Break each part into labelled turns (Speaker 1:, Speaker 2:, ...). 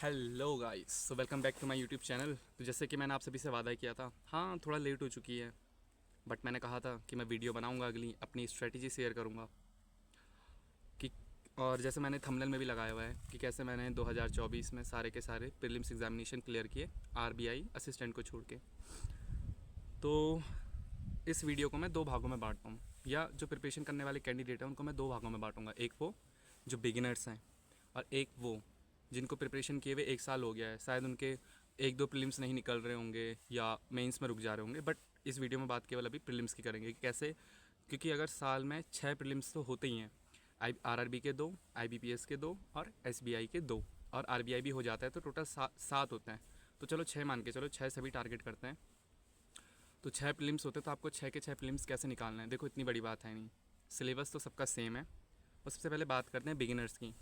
Speaker 1: Hello guys, so welcome back to my YouTube channel. तो जैसे कि मैंने आप सभी से वादा किया था, हाँ थोड़ा लेट हो चुकी है, बट मैंने कहा था कि मैं वीडियो बनाऊंगा, अगली अपनी स्ट्रेटजी शेयर करूंगा कि और जैसे मैंने थंबनेल में भी लगाया हुआ है कि कैसे मैंने 2024 में सारे के सारे प्रीलिम्स एग्जामिनेशन क्लियर किए आरबीआई असिस्टेंट को छोड़ के। तो इस वीडियो को मैं दो भागों में बांटता हूँ, या जो प्रिपरेशन करने वाले कैंडिडेट हैं उनको मैं दो भागों में बांटूंगा। एक वो जो बिगिनर्स हैं, और एक वो जिनको प्रिपरेशन किए हुए 1 साल हो गया है, शायद उनके एक दो प्रीलिम्स नहीं निकल रहे होंगे या मेंस में रुक जा रहे होंगे। बट इस वीडियो में बात केवल अभी प्रीलिम्स की करेंगे कि कैसे, क्योंकि अगर साल में 6 प्रीलिम्स तो होते ही हैं। आरआरबी के 2, आईबीपीएस के 2 और एसबीआई के 2, और आरबीआई भी हो जाता है तो टोटल 7 होते हैं। तो चलो 6 मान के चलो, 6 सभी टारगेट करते हैं। तो 6 प्रीलिम्स होते तो आपको 6 के 6 प्रीलिम्स कैसे निकालना है, देखो इतनी बड़ी बात है नहीं, सिलेबस तो सबका सेम है। और सबसे पहले बात करते हैं बिगिनर्स की।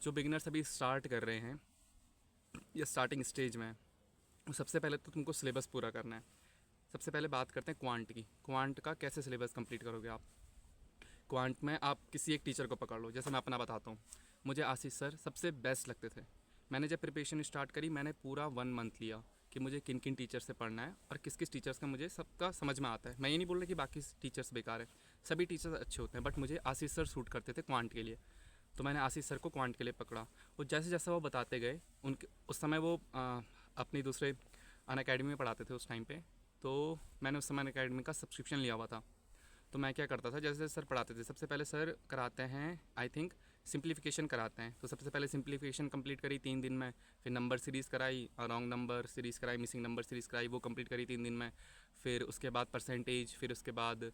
Speaker 1: जो बिगिनर्स अभी स्टार्ट कर रहे हैं या स्टार्टिंग स्टेज में है, वो सबसे पहले तो तुमको सिलेबस पूरा करना है। सबसे पहले बात करते हैं क्वांट की। क्वांट का कैसे सिलेबस कंप्लीट करोगे आप। क्वांट में आप किसी एक टीचर को पकड़ लो, जैसे मैं अपना बताता हूँ। मुझे आशीष सर सबसे बेस्ट लगते थे। मैंने जब प्रिपरेशन स्टार्ट करी, मैंने पूरा 1 मंथ लिया कि मुझे किन किन टीचर से पढ़ना है और किस किस टीचर्स का मुझे सबका समझ में आता है। मैं ये नहीं बोल रहा कि बाकी टीचर्स बेकार है, सभी टीचर्स अच्छे होते हैं, बट मुझे आशीष सर सूट करते थे क्वांट के लिए। तो मैंने आशीष सर को क्वांट के लिए पकड़ा। वो जैसे जैसे वो बताते गए, उनके उस समय वो अपनी दूसरे अन अकेडमी में पढ़ाते थे उस टाइम पे। तो मैंने उस समय अन अकेडमी का सब्सक्रिप्शन लिया हुआ था। तो मैं क्या करता था, जैसे जैसे सर पढ़ाते थे, सबसे पहले सर कराते हैं आई थिंक सिंप्लीफिकेशन कराते हैं। तो सबसे पहले सिंप्लीफिकेशन कंप्लीट करी 3 दिन में। फिर नंबर सीरीज़ कराई, रॉन्ग नंबर सीरीज़ कराई, मिसिंग नंबर सीरीज़ कराई, वो कंप्लीट करी 3 दिन में। फिर उसके बाद परसेंटेज, फिर उसके बाद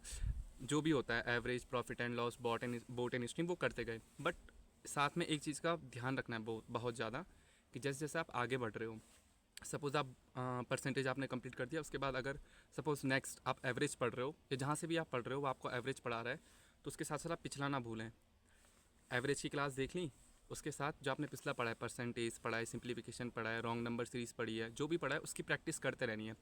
Speaker 1: जो भी होता है average, profit and loss, boat and stream, वो करते गए। बट साथ में एक चीज़ का ध्यान रखना है बहुत बहुत ज़्यादा, कि जैसे जैसे आप आगे बढ़ रहे हो, सपोज़ आप परसेंटेज आपने कंप्लीट कर दिया, उसके बाद अगर सपोज़ नेक्स्ट आप एवरेज पढ़ रहे हो, या जहाँ से भी आप पढ़ रहे हो वो आपको एवरेज पढ़ा रहा है, तो उसके साथ साथ आप पिछला ना भूलें। एवरेज की क्लास देख ली, उसके साथ जो आपने पिछला पढ़ा है, परसेंटेज पढ़ा है, सिंप्लीफिकेशन पढ़ा है, रॉन्ग नंबर सीरीज़ पढ़ी है, जो भी पढ़ा है उसकी प्रैक्टिस करते रहनी है।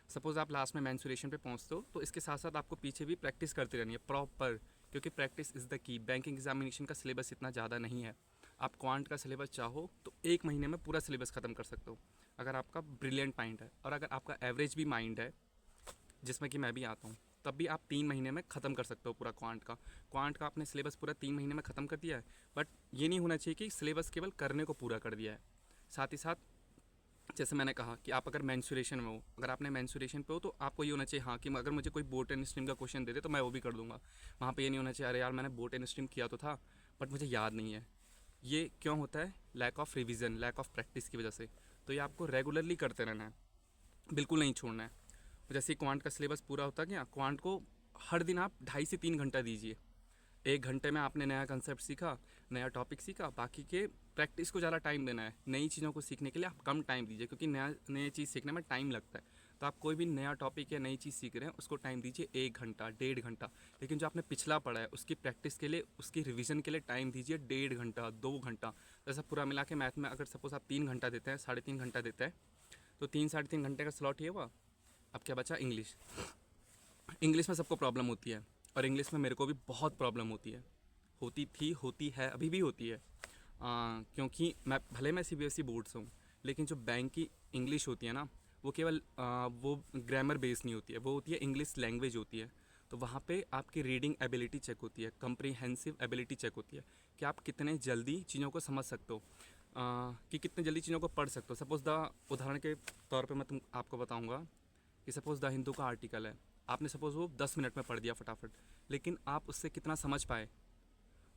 Speaker 1: सपोज़ आप लास्ट में मैंसुरेशन पे पहुँचते हो, तो इसके साथ साथ आपको पीछे भी प्रैक्टिस करती रहनी है प्रॉपर, क्योंकि practice is the key. Banking examination का सिलेबस इतना ज़्यादा नहीं है। आप क्वांट का सिलेबस चाहो तो 1 महीने में पूरा सिलेबस ख़त्म कर सकते हो, अगर आपका ब्रिलियंट माइंड है। और अगर आपका एवरेज भी माइंड है, जिसमें कि मैं भी आता हूँ, तब भी आप 3 महीने में ख़त्म कर सकते हो पूरा क्वांट का आपने सिलेबस पूरा 3 महीने में ख़त्म कर दिया है। बट ये नहीं होना चाहिए कि सिलेबस केवल करने को पूरा कर दिया है। साथ ही साथ जैसे मैंने कहा कि आप अगर मैंसुरेशन में हो, अगर आपने मैंसुरेशन पे हो, तो आपको ये होना चाहिए हाँ कि अगर मुझे कोई बोट एंड स्ट्रीम का क्वेश्चन दे दे तो मैं वो भी कर दूंगा। वहाँ पे ये नहीं होना चाहिए अरे यार मैंने बोट एंड स्ट्रीम किया तो था बट मुझे याद नहीं है। ये क्यों होता है? Lack of revision, lack of practice की वजह से। तो ये आपको रेगुलरली करते रहना है, बिल्कुल नहीं छोड़ना है। जैसे क्वांट का सिलेबस पूरा होता है, क्या क्वांट को हर दिन आप 2.5 से 3 घंटा दीजिए। 1 घंटे में आपने नया कंसेप्ट सीखा, नया टॉपिक सीखा, बाकी के प्रैक्टिस को ज़्यादा टाइम देना है। नई चीज़ों को सीखने के लिए आप कम टाइम दीजिए, क्योंकि नई चीज़ सीखने में टाइम लगता है। तो आप कोई भी नया टॉपिक या नई चीज़ सीख रहे हैं, उसको टाइम दीजिए 1 घंटा, 1.5 घंटा। लेकिन जो आपने पिछला पढ़ा है उसकी प्रैक्टिस के लिए, उसकी रिवीजन के लिए टाइम दीजिए 1.5 घंटा, 2 घंटा। जैसा पूरा मिला के मैथ में अगर सपोज आप 3 घंटा देते हैं, 3.5 घंटा देते हैं, तो 3 साढ़े 3 घंटे का स्लॉट ये हुआ। अब क्या बचा? इंग्लिश। इंग्लिश में सबको प्रॉब्लम होती है, और इंग्लिश में मेरे को भी बहुत प्रॉब्लम होती है, होती थी, होती है, अभी भी होती है। क्योंकि मैं सीबीएसई बोर्ड से हूँ, लेकिन जो बैंक की इंग्लिश होती है ना, वो केवल वो ग्रामर बेस्ड नहीं होती है, वो होती है इंग्लिश लैंग्वेज होती है। तो वहाँ पे आपकी रीडिंग एबिलिटी चेक होती है, कम्प्रीहेंसिव एबिलिटी चेक होती है, कि आप कितने जल्दी चीज़ों को समझ सकते हो, कि कितने जल्दी चीज़ों को पढ़ सकते हो। सपोज़ द उदाहरण के तौर पे मैं आपको बताऊंगा कि सपोज़ द हिंदू का आर्टिकल है, आपने सपोज़ वो 10 मिनट में पढ़ दिया फटाफट, लेकिन आप उससे कितना समझ पाए,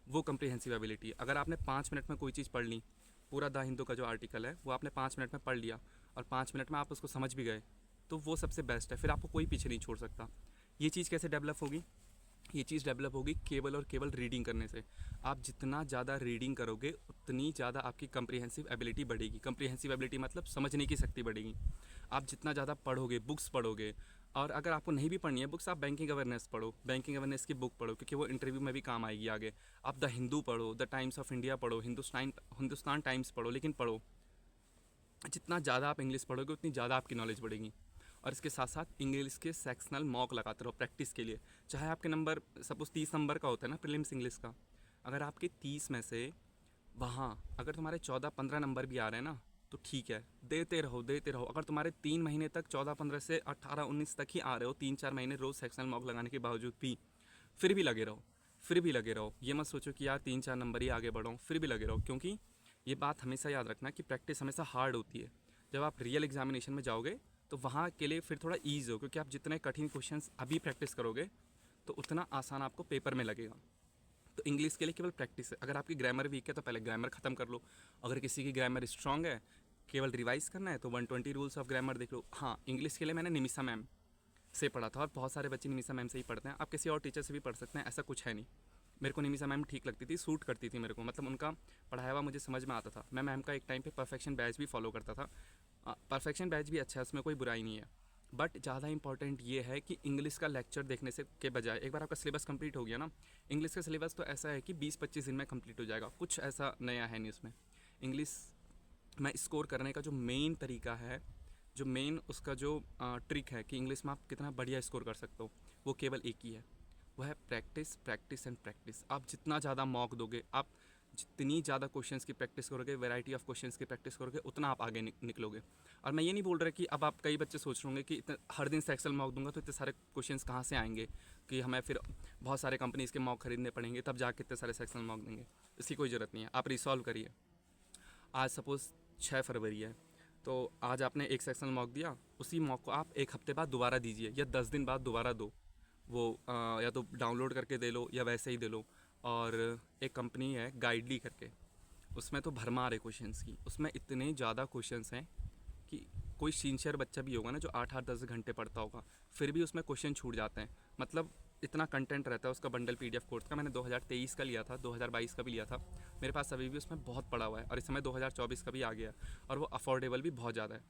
Speaker 1: वो कम्प्रीहेंसिव एबिलिटी। अगर आपने 5 मिनट में कोई चीज़ पढ़ ली, पूरा द हिंदू का जो आर्टिकल है वो आपने 5 मिनट में पढ़ लिया, और 5 मिनट में आप उसको समझ भी गए, तो वो सबसे बेस्ट है। फिर आपको कोई पीछे नहीं छोड़ सकता। ये चीज़ कैसे डेवलप होगी? ये चीज़ डेवलप होगी केवल और केवल रीडिंग करने से। आप जितना ज़्यादा रीडिंग करोगे, उतनी ज़्यादा आपकी कम्प्रीहेंसिव एबिलिटी बढ़ेगी। कम्प्रीहेंसिव एबिलिटी मतलब समझने की शक्ति बढ़ेगी। आप जितना ज़्यादा पढ़ोगे, बुक्स पढ़ोगे, और अगर आपको नहीं भी पढ़नी है बुक्स, आप बैंकिंग अवेयरनेस पढ़ो, बैंकिंग अवेयरनेस की बुक पढ़ो, क्योंकि वो इंटरव्यू में भी काम आएगी आगे। आप द हिंदू पढ़ो, द टाइम्स ऑफ इंडिया पढ़ो, हिंदुस्तान टाइम्स पढ़ो, लेकिन पढ़ो। जितना ज़्यादा आप इंग्लिश पढ़ोगे उतनी ज़्यादा आपकी नॉलेज बढ़ेगी। और इसके साथ साथ इंग्लिश के सेक्शनल मॉक लगाते रहो प्रैक्टिस के लिए। चाहे आपके नंबर सपोज 30 नंबर का होता है ना प्रीलिम्स इंग्लिश का, अगर आपके 30 में से वहाँ अगर तुम्हारे 14-15 नंबर भी आ रहे हैं ना, तो ठीक है, देते रहो देते रहो। अगर तुम्हारे 3 महीने तक 14-15 से 18-19 तक ही आ रहे हो, 3-4 महीने रोज़ सेक्शनल मॉक लगाने के बावजूद भी, फिर भी लगे रहो, फिर भी लगे रहो। ये मत सोचो कि यार 3-4 नंबर ही आगे बढ़ो, फिर भी लगे रहो, क्योंकि ये बात हमेशा याद रखना कि प्रैक्टिस हमेशा हार्ड होती है। जब आप रियल एग्जामिनेशन में जाओगे तो वहाँ के लिए फिर थोड़ा ईज हो, क्योंकि आप जितने कठिन क्वेश्चंस अभी प्रैक्टिस करोगे तो उतना आसान आपको पेपर में लगेगा। तो इंग्लिश के लिए केवल प्रैक्टिस है। अगर आपकी ग्रामर वीक है तो पहले ग्रामर ख़त्म कर लो। अगर किसी की ग्रामर स्ट्रांग है, केवल रिवाइज करना है, तो 120 रूल्स ऑफ ग्रामर देख लो। हाँ, इंग्लिश के लिए मैंने निमिषा मैम से पढ़ा था, और बहुत सारे बच्चे निमिषा मैम से ही पढ़ते हैं। आप किसी और टीचर से भी पढ़ सकते हैं, ऐसा कुछ है नहीं। मेरे को निमिषा मैम ठीक लगती थी, सूट करती थी मेरे को, मतलब उनका पढ़ाया हुआ मुझे समझ में आता था। मैं मैम का एक टाइम पे परफेक्शन बैच भी फॉलो करता था। परफेक्शन बैच भी अच्छा है, उसमें कोई बुराई नहीं है, बट ज़्यादा इंपॉर्टेंट ये है कि इंग्लिश का लेक्चर देखने से के बजाय, एक बार आपका सिलेबस कंप्लीट हो गया ना, इंग्लिश का सिलेबस तो ऐसा है कि 20-25 दिन में कंप्लीट हो जाएगा, कुछ ऐसा नया है नहीं उसमें। इंग्लिश में स्कोर करने का जो मेन तरीका है, जो मेन उसका जो ट्रिक है कि इंग्लिश में आप कितना बढ़िया स्कोर कर सकते हो, वो केवल एक ही है, वो है प्रैक्टिस, प्रैक्टिस एंड प्रैक्टिस। आप जितना ज़्यादा मॉक दोगे, आप जितनी ज़्यादा क्वेश्चंस की प्रैक्टिस करोगे, वैरायटी ऑफ क्वेश्चंस की प्रैक्टिस करोगे, उतना आप आगे निकलोगे। और मैं ये नहीं बोल रहा कि अब आप, कई बच्चे सोच रहे होंगे कि इतने हर दिन से एक्सेल मॉक दूंगा तो इतने सारे क्वेश्चंस कहाँ से आएंगे, कि हमें फिर बहुत सारे कंपनीज़ के मॉक खरीदने पड़ेंगे तब जाके इतने सारे सेक्शनल मॉक देंगे। इसकी कोई ज़रूरत नहीं है। आप रिसॉल्व करिए। आज सपोज़ 6 फरवरी है, तो आज आपने एक सेक्शनल मॉक दिया, उसी मॉक को आप एक हफ्ते बाद दोबारा दीजिए, या 10 दिन बाद दोबारा दो। वो या तो डाउनलोड करके दे लो या वैसे ही दे लो। और एक कंपनी है गाइडली करके, उसमें तो भरमार है क्वेश्चंस की, उसमें इतने ज़्यादा क्वेश्चंस हैं कि कोई सिंसियर बच्चा भी होगा ना जो 8-8 10 घंटे पढ़ता होगा, फिर भी उसमें क्वेश्चन छूट जाते हैं। मतलब इतना कंटेंट रहता है उसका। बंडल पीडीएफ कोर्स का मैंने 2023 का लिया था, 2022 का भी लिया था, मेरे पास अभी भी उसमें बहुत पड़ा हुआ है, और इस समय 2024 का भी आ गया, और वो अफोर्डेबल भी बहुत ज़्यादा है।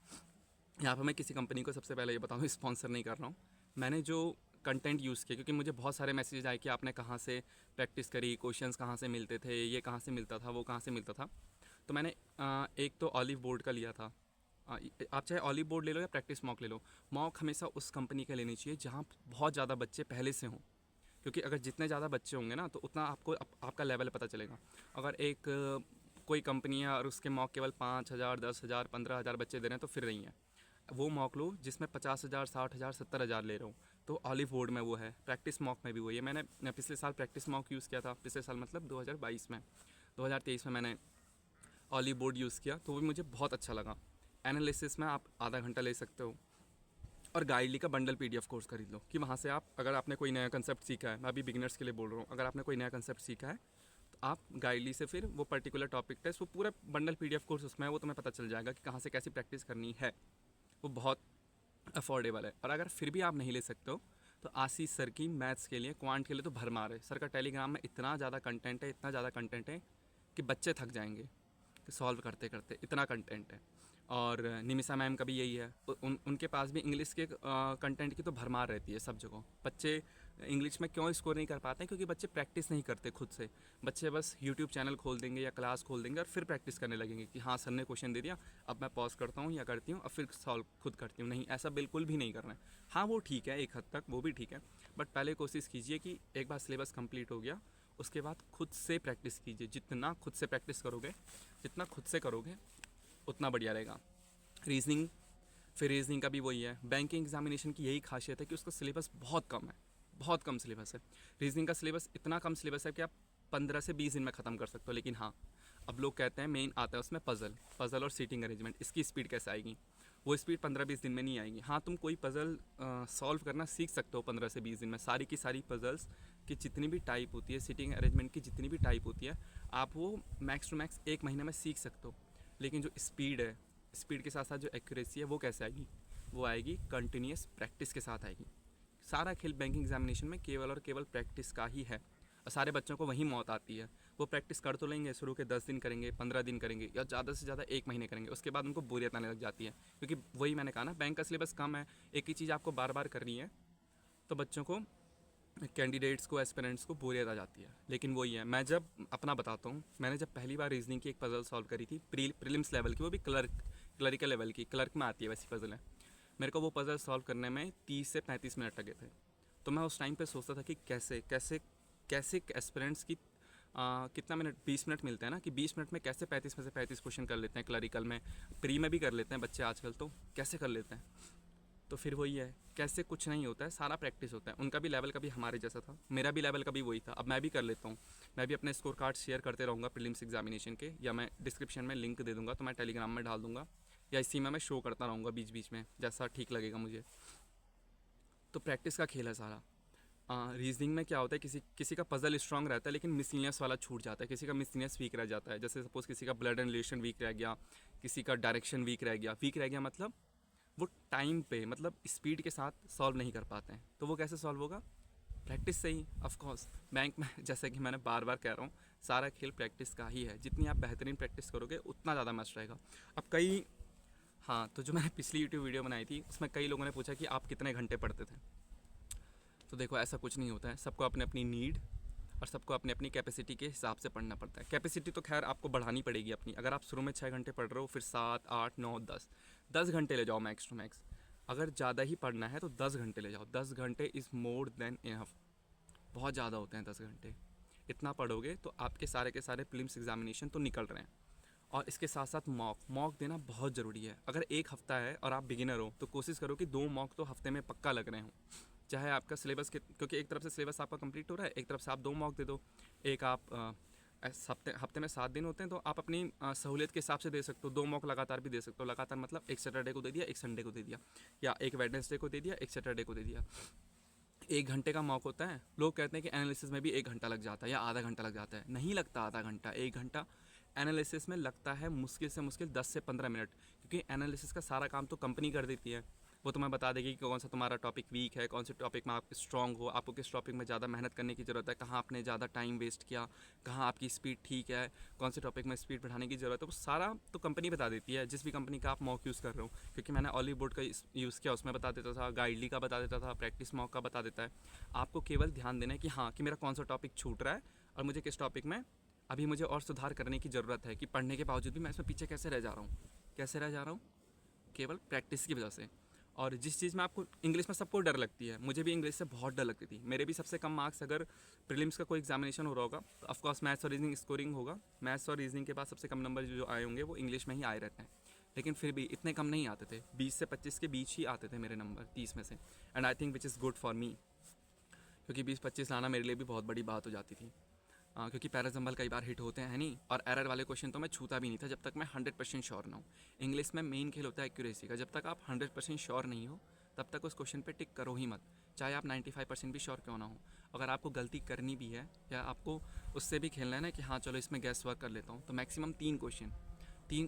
Speaker 1: यहाँ पर मैं किसी कंपनी को सबसे पहले ये बताऊँ, स्पॉन्सर नहीं कर रहा हूँ। मैंने जो कंटेंट यूज़ किया, क्योंकि मुझे बहुत सारे मैसेज आए कि आपने कहाँ से प्रैक्टिस करी, क्वेश्चंस कहाँ से मिलते थे, ये कहाँ से मिलता था, वो कहाँ से मिलता था। तो मैंने एक तो ऑलिव बोर्ड का लिया था। आप चाहे ऑलिव बोर्ड ले लो या प्रैक्टिस मॉक ले लो, मॉक हमेशा उस कंपनी का लेनी चाहिए जहाँ बहुत ज़्यादा बच्चे पहले से हों, क्योंकि अगर जितने ज़्यादा बच्चे होंगे ना तो उतना आपको आपका लेवल पता चलेगा। अगर एक कोई कंपनी है और उसके मॉक केवल 5,000, 10,000, 15,000 बच्चे दे रहे हैं, तो फिर नहीं है। वो मॉक लो जिसमें 50,000, 60,000, 70,000 ले रहा हूँ, तो ऑलिव बोर्ड में वो है। प्रैक्टिस मॉक में भी वही है। मैंने पिछले साल प्रैक्टिस मॉक यूज़ किया था, पिछले साल मतलब 2022 में, 2023 में मैंने ऑलिव बोर्ड यूज़ किया, तो वो भी मुझे बहुत अच्छा लगा। एनालिसिस में आप आधा घंटा ले सकते हो। और गाइडली का बंडल पीडीएफ कोर्स खरीद लो, कि वहाँ से आप, अगर आपने कोई नया कंसेप्ट सीखा है, मैं अभी बिगिनर्स के लिए बोल रहा हूँ, अगर आपने कोई नया कंसेप्ट सीखा है तो आप गाइडली से फिर वो पर्टिकुलर टॉपिक टेस्ट, वो पूरा बंडल पीडीएफ कोर्स उसमें है, वो तुम्हें पता चल जाएगा कि कहाँ से कैसी प्रैक्टिस करनी है। वो बहुत अफोर्डेबल है। और अगर फिर भी आप नहीं ले सकते हो तो आशीष सर की मैथ्स के लिए, क्वांट के लिए तो भरमार है। सर का टेलीग्राम में इतना ज़्यादा कंटेंट है, इतना ज़्यादा कंटेंट है कि बच्चे थक जाएंगे कि सॉल्व करते करते, इतना कंटेंट है। और निमिषा मैम का भी यही है, उनके पास भी इंग्लिश के कंटेंट की तो भरमार रहती है सब जगह। बच्चे इंग्लिश में क्यों स्कोर नहीं कर पाते हैं? क्योंकि बच्चे प्रैक्टिस नहीं करते खुद से। बच्चे बस यूट्यूब चैनल खोल देंगे या क्लास खोल देंगे और फिर प्रैक्टिस करने लगेंगे कि हाँ सर ने क्वेश्चन दे दिया, अब मैं पॉज करता हूँ या करती हूँ और फिर सॉल्व खुद करती हूँ। नहीं, ऐसा बिल्कुल भी नहीं करना है। हाँ वो ठीक है, एक हद तक वो भी ठीक है, बट पहले कोशिश कीजिए कि एक बार सिलेबस कंप्लीट हो गया उसके बाद खुद से प्रैक्टिस कीजिए। जितना खुद से प्रैक्टिस करोगे, जितना खुद से करोगे, उतना बढ़िया रहेगा। रीजनिंग, फिर रीजनिंग का भी वही है। बैंकिंग एग्जामिनेशन की यही खासियत है कि उसका सिलेबस बहुत कम है, बहुत कम सिलेबस है। रीजनिंग का सिलेबस इतना कम सिलेबस है कि आप 15 से 20 दिन में ख़त्म कर सकते हो। लेकिन हाँ, अब लोग कहते हैं मेन आता है उसमें पज़ल और सीटिंग अरेंजमेंट, इसकी स्पीड कैसे आएगी? वो स्पीड 15-20 दिन में नहीं आएगी। हाँ, तुम कोई पज़ल सॉल्व करना सीख सकते हो 15 से 20 दिन में। सारी की सारी पज़ल्स की जितनी भी टाइप होती है, सीटिंग अरेंजमेंट की जितनी भी टाइप होती है, आप वो मैक्स टू मैक्स 1 महीने में सीख सकते हो। लेकिन जो स्पीड है, स्पीड के साथ साथ जो एक्यूरेसी है, वो कैसे आएगी? वो आएगी कंटिन्यूस प्रैक्टिस के साथ आएगी। सारा खेल बैंकिंग एग्जामिनेशन में केवल और केवल प्रैक्टिस का ही है। और सारे बच्चों को वही मौत आती है। वो प्रैक्टिस कर तो लेंगे, शुरू के 10 दिन करेंगे, 15 दिन करेंगे, या ज़्यादा से ज़्यादा 1 महीने करेंगे, उसके बाद उनको बोरियत आने लग जाती है। क्योंकि वही मैंने कहा ना, बैंक का सिलेबस कम है, एक ही चीज़ आपको बार बार करनी है, तो बच्चों को, कैंडिडेट्स को, एस्पिरेंट्स को बोरियत आ जाती है। लेकिन वही है, मैं जब अपना बताता हूँ, मैंने जब पहली बार रीजनिंग की एक पज़ल सॉल्व करी थी, प्रीलिम्स लेवल की, वो भी क्लरिकल लेवल की, क्लर्क में आती है वैसी पज़ल है। मेरे को वो पज़ल सॉल्व करने में 30 से 35 मिनट लगे थे। तो मैं उस टाइम पे सोचता था कि कैसे कैसे कैसे एस्पिरेंट्स की कितना मिनट, 20 मिनट मिलते हैं ना, कि 20 मिनट में कैसे 35 में से 35 क्वेश्चन कर लेते हैं। क्लरिकल में, प्री में भी कर लेते हैं बच्चे आजकल, तो कैसे कर लेते हैं। तो फिर वही है, कैसे कुछ नहीं होता है, सारा प्रैक्टिस होता है। उनका भी लेवल कभी हमारे जैसा था, मेरा भी लेवल कभी वही था, अब मैं भी कर लेता हूँ। मैं भी अपने स्कोर कार्ड शेयर करते रहूँगा प्रीलिम्स एग्जामिनेशन के, या मैं डिस्क्रिप्शन में लिंक दे दूँगा, तो मैं टेलीग्राम में डाल दूँगा, या इसी में मैं शो करता रहूँगा बीच बीच में, जैसा ठीक लगेगा मुझे। तो प्रैक्टिस का खेल है सारा। रीजनिंग में क्या होता है, किसी किसी का पजल स्ट्रांग रहता है लेकिन मिसलिनियस वाला छूट जाता है, किसी का मिसलिनियस वीक रह जाता है। जैसे सपोज किसी का ब्लड एंड रिलेशन वीक रह गया, किसी का डायरेक्शन वीक रह गया। वीक रह गया मतलब वो टाइम पे, मतलब स्पीड के साथ सॉल्व नहीं कर पाते हैं। तो वो कैसे सॉल्व होगा? प्रैक्टिस से ही, ऑफ कोर्स। बैंक में जैसे कि मैंने बार बार कह रहा हूँ, सारा खेल प्रैक्टिस का ही है। जितनी आप बेहतरीन प्रैक्टिस करोगे उतना ज़्यादा मस्त रहेगा। अब कई, हाँ, तो जो मैंने पिछली यूट्यूब वीडियो बनाई थी उसमें कई लोगों ने पूछा कि आप कितने घंटे पढ़ते थे। तो देखो, ऐसा कुछ नहीं होता है, सबको अपने अपनी नीड और सबको अपनी अपनी कैपेसिटी के हिसाब से पढ़ना पड़ता है। कैपेसिटी तो खैर आपको बढ़ानी पड़ेगी अपनी। अगर आप शुरू में 6 घंटे पढ़ रहे हो, फिर 7, 8, 9, 10 घंटे ले जाओ मैक्स टू मैक्स। अगर ज़्यादा ही पढ़ना है तो 10 घंटे ले जाओ। 10 घंटे इज़ मोर देन इनफ। बहुत ज़्यादा होते हैं 10 घंटे। इतना पढ़ोगे तो आपके सारे के सारे प्रीलिम्स एग्जामिनेशन तो निकल रहे हैं। और इसके साथ साथ मॉक देना बहुत ज़रूरी है। अगर एक हफ़्ता है और आप बिगिनर हो तो कोशिश करो कि 2 मॉक तो हफ्ते में पक्का लग रहे हों। चाहे आपका सिलेबस के, क्योंकि एक तरफ से सिलेबस आपका कंप्लीट हो रहा है, एक तरफ से आप 2 मॉक दे दो। एक आप हफ्ते में 7 दिन होते हैं, तो आप अपनी सहूलियत के हिसाब से दे सकते हो। 2 मॉक लगातार भी दे सकते हो। लगातार मतलब एक सैटरडे को दे दिया, एक संडे को दे दिया, या एक वेडनेसडे को दे दिया, एक सैटरडे को दे दिया। 1 घंटे का मॉक होता है। लोग कहते हैं कि एनालिसिस में भी 1 घंटा लग जाता है या आधा घंटा लग जाता है। नहीं लगता आधा घंटा, 1 घंटा एनालिसिस में लगता है मुश्किल से मुश्किल 10 से 15 मिनट, क्योंकि एनालिसिस का सारा काम तो कंपनी कर देती है। वो तुम्हें बता देगी कि कौन सा तुम्हारा टॉपिक वीक है, कौन से टॉपिक में आप स्ट्रांग हो, आपको किस टॉपिक में ज़्यादा मेहनत करने की ज़रूरत है, कहाँ आपने ज़्यादा टाइम वेस्ट किया, कहाँ आपकी स्पीड ठीक है, कौन से टॉपिक में स्पीड बढ़ाने की ज़रूरत है। वो सारा तो कंपनी बता देती है, जिस भी कंपनी का आप मॉक यूज़ कर रहे हो। क्योंकि मैंने ऑलिव बोर्ड का यूज़ किया, उसमें बता देता था, गाइडली का बता देता था, प्रैक्टिस मॉक का बता देता है। आपको केवल ध्यान देना है कि हाँ, कि मेरा कौन सा टॉपिक छूट रहा है और मुझे किस टॉपिक में अभी मुझे और सुधार करने की ज़रूरत है, कि पढ़ने के बावजूद भी मैं इसमें पीछे कैसे रह जा रहा हूँ। कैसे रह जा रहा हूँ? केवल प्रैक्टिस की वजह से। और जिस चीज़ में आपको, इंग्लिश में सबको डर लगती है, मुझे भी इंग्लिश से बहुत डर लगती थी। मेरे भी सबसे कम मार्क्स, अगर प्रीलिम्स का कोई एग्जामिनेशन हो रहा होगा तो ऑफकोर्स मैथ्स और रीजनिंग स्कोरिंग होगा। मैथ्स और रीजनिंग के बाद सबसे कम नंबर जो आए होंगे वो इंग्लिश में ही आए रहते हैं। लेकिन फिर भी इतने कम नहीं आते थे, 20 से 25 के बीच ही आते थे मेरे नंबर, 30 में से। And I think which is good for me, क्योंकि 20-25 लाना मेरे लिए भी बहुत बड़ी बात हो जाती थी। क्योंकि पैराजम्बल कई बार हिट होते हैं नहीं, और एरर वाले क्वेश्चन तो मैं छूता भी नहीं था जब तक मैं 100% श्योर ना हूँ। इंग्लिश में मेन खेल होता है एक्यूरेसी का। जब तक आप 100% श्योर नहीं हो तब तक उस क्वेश्चन पे टिक करो ही मत, चाहे आप 95% भी श्योर क्यों ना हो। अगर आपको गलती करनी भी है या आपको उससे भी खेलना है ना कि हाँ चलो इसमें गैस वर्क कर लेता हूँ, तो मैक्सिमम 3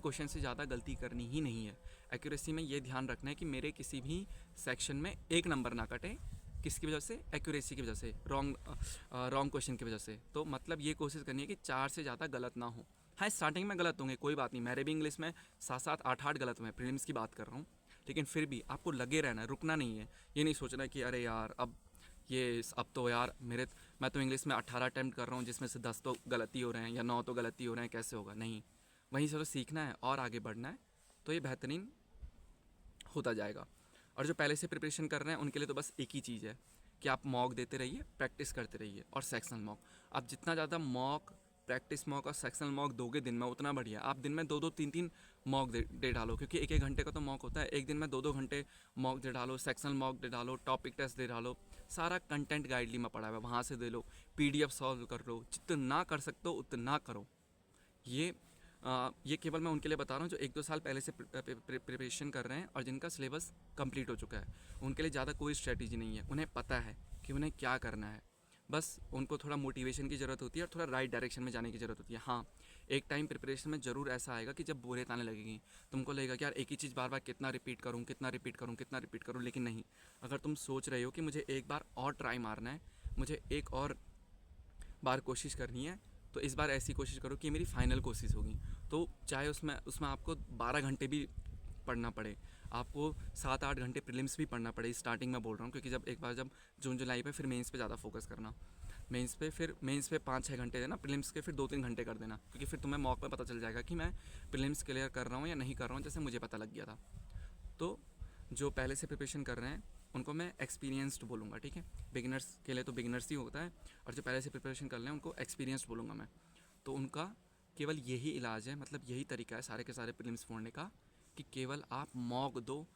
Speaker 1: क्वेश्चन से ज़्यादा गलती करनी ही नहीं है। एक्यूरेसी में ये ध्यान रखना है कि मेरे किसी भी सेक्शन में 1 नंबर ना कटे। किसकी वजह से? एक्यूरेसी की वजह से, रॉन्ग क्वेश्चन की वजह से। तो मतलब ये कोशिश करनी है कि 4 से ज़्यादा गलत ना हो। हाँ, स्टार्टिंग में गलत होंगे, कोई बात नहीं, मेरे भी इंग्लिश में 7-7, 8-8 गलत हुए हैं, प्रीलिम्स की बात कर रहा हूँ। लेकिन फिर भी आपको लगे रहना है, रुकना नहीं है। ये नहीं सोचना कि अरे यार अब तो यार मैं तो इंग्लिश में 18 अटैम्प्ट कर रहा हूँ, जिसमें से 10 तो गलती हो रहे हैं या 9 तो गलती हो रहे हैं, कैसे होगा? नहीं, वहीं से तो सीखना है और आगे बढ़ना है, तो ये बेहतरीन होता जाएगा। और जो पहले से प्रिपरेशन कर रहे हैं उनके लिए तो बस एक ही चीज़ है कि आप मॉक देते रहिए, प्रैक्टिस करते रहिए, और सेक्शनल मॉक। आप जितना ज़्यादा मॉक, प्रैक्टिस मॉक और सेक्शनल मॉक दोगे दिन में, उतना बढ़िया। आप दिन में 2-2, 3-3 मॉक दे डालो, क्योंकि 1-1 घंटे का तो मॉक होता है। एक दिन में 2-2 घंटे मॉक दे डालो, सेक्शनल मॉक दे डालो, टॉपिक टेस्ट दे डालो। सारा कंटेंट गाइडली में पड़ा हुआ है, वहाँ से दे लो, PDF सॉल्व कर लो। जितना कर सकते हो उतना करो। ये केवल मैं उनके लिए बता रहा हूँ जो 1-2 साल पहले से प्रिपरेशन कर रहे हैं और जिनका सिलेबस कंप्लीट हो चुका है। उनके लिए ज़्यादा कोई स्ट्रेटजी नहीं है, उन्हें पता है कि उन्हें क्या करना है। बस उनको थोड़ा मोटिवेशन की ज़रूरत होती है और थोड़ा राइट डायरेक्शन में जाने की ज़रूरत होती है। हाँ, एक टाइम प्रिपरेशन में ज़रूर ऐसा आएगा कि जब बोरियत आने लगेगी, तुमको लगेगा कि यार एक ही चीज़ बार बार कितना रिपीट करूँ, कितना रिपीट करूँ, कितना रिपीट करूँ। लेकिन नहीं, अगर तुम सोच रहे हो कि मुझे एक बार और ट्राई मारना है, मुझे एक और बार कोशिश करनी है, तो इस बार ऐसी कोशिश करो कि मेरी फाइनल कोशिश होगी। तो चाहे उसमें उसमें आपको 12 घंटे भी पढ़ना पड़े, आपको 7-8 घंटे प्रीलिम्स भी पढ़ना पड़े, स्टार्टिंग में बोल रहा हूँ, क्योंकि जब जून जुलाई पे फिर मेंस पे ज़्यादा फोकस करना। मेंस पे 5-6 घंटे देना, प्रीलिम्स के फिर 2-3 घंटे कर देना, क्योंकि फिर तुम्हें मॉक में पता चल जाएगा कि मैं प्रीलिम्स क्लियर कर रहा हूँ या नहीं कर रहा हूँ, जैसे मुझे पता लग गया था। तो जो पहले से प्रिपरेशन कर रहे हैं उनको मैं एक्सपीरियंस्ड बोलूँगा, ठीक है। बिगिनर्स के लिए तो बिगिनर्स ही होता है, और जो पहले से प्रिपरेशन कर लें उनको एक्सपीरियंस्ड बोलूँगा मैं। तो उनका केवल यही इलाज है, मतलब यही तरीका है सारे के सारे प्रीलिम्स फोड़ने का, कि केवल आप मॉक दो,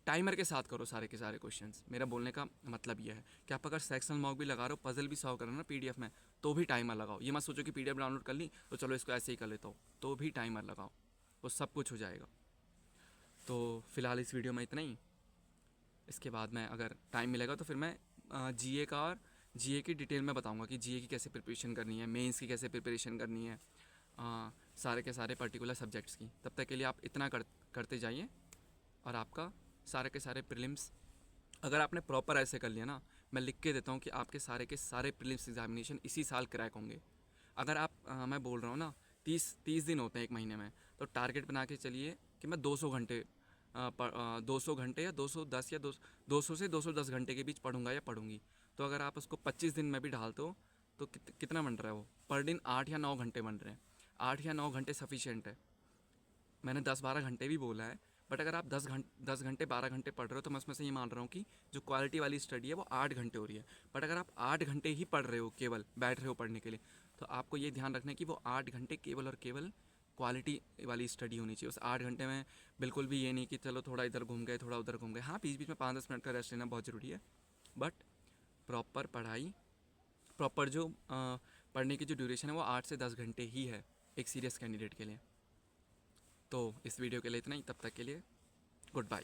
Speaker 1: टाइमर के साथ करो सारे के सारे क्वेश्चंस। मेरा बोलने का मतलब ये है कि आप अगर सेक्शनल मॉक भी लगा रहे हो, पजल भी सॉल्व कर रहे हो ना पीडीएफ में, तो भी टाइमर लगाओ। ये मत सोचो कि पीडीएफ डाउनलोड कर ली तो चलो इसको ऐसे ही कर लेता हूँ, तो भी टाइमर लगाओ, वो सब कुछ हो जाएगा। तो फ़िलहाल इस वीडियो में इतना ही। इसके बाद मैं अगर टाइम मिलेगा तो फिर मैं जीए का और जीए की डिटेल में बताऊंगा कि जीए की कैसे प्रिपरेशन करनी है, मेंस की कैसे प्रिपरेशन करनी है, सारे के सारे पर्टिकुलर सब्जेक्ट्स की। तब तक के लिए आप इतना करते जाइए, और आपका सारे के सारे प्रीलिम्स अगर आपने प्रॉपर ऐसे कर लिया ना, मैं लिख के देता हूँ कि आपके सारे के सारे प्रीलिम्स एग्जामिनेशन इसी साल क्रैक होंगे। अगर आप मैं बोल रहा हूँ ना 30 दिन होते हैं एक महीने में, तो टारगेट बना के चलिए कि मैं 200 घंटे 200 घंटे या 210 या 200 से 210 घंटे के बीच पढ़ूंगा या पढ़ूंगी। तो अगर आप उसको 25 दिन में भी डालते हो तो कितना बन रहा है वो, पर दिन 8 या 9 घंटे बन रहे हैं। 8 या 9 घंटे सफिशिएंट है। मैंने 10-12 घंटे भी बोला है, बट अगर आप 10 घंटे 12 घंटे पढ़ रहे हो तो मैं उसमें से ये मान रहा हूँ कि जो क्वालिटी वाली स्टडी है वो 8 घंटे हो रही है। बट अगर आप 8 घंटे ही पढ़ रहे हो, केवल बैठ रहे हो पढ़ने के लिए, तो आपको ये ध्यान रखना है कि वो 8 घंटे केवल और केवल क्वालिटी वाली स्टडी होनी चाहिए। उस 8 घंटे में बिल्कुल भी ये नहीं कि चलो थोड़ा इधर घूम गए थोड़ा उधर घूम गए। हाँ, बीच बीच में 5-10 मिनट का रेस्ट लेना बहुत ज़रूरी है, बट प्रॉपर पढ़ाई, प्रॉपर जो पढ़ने की जो ड्यूरेशन है वो 8 से 10 घंटे ही है एक सीरियस कैंडिडेट के लिए। तो इस वीडियो के लिए इतना ही, तब तक के लिए गुड बाय।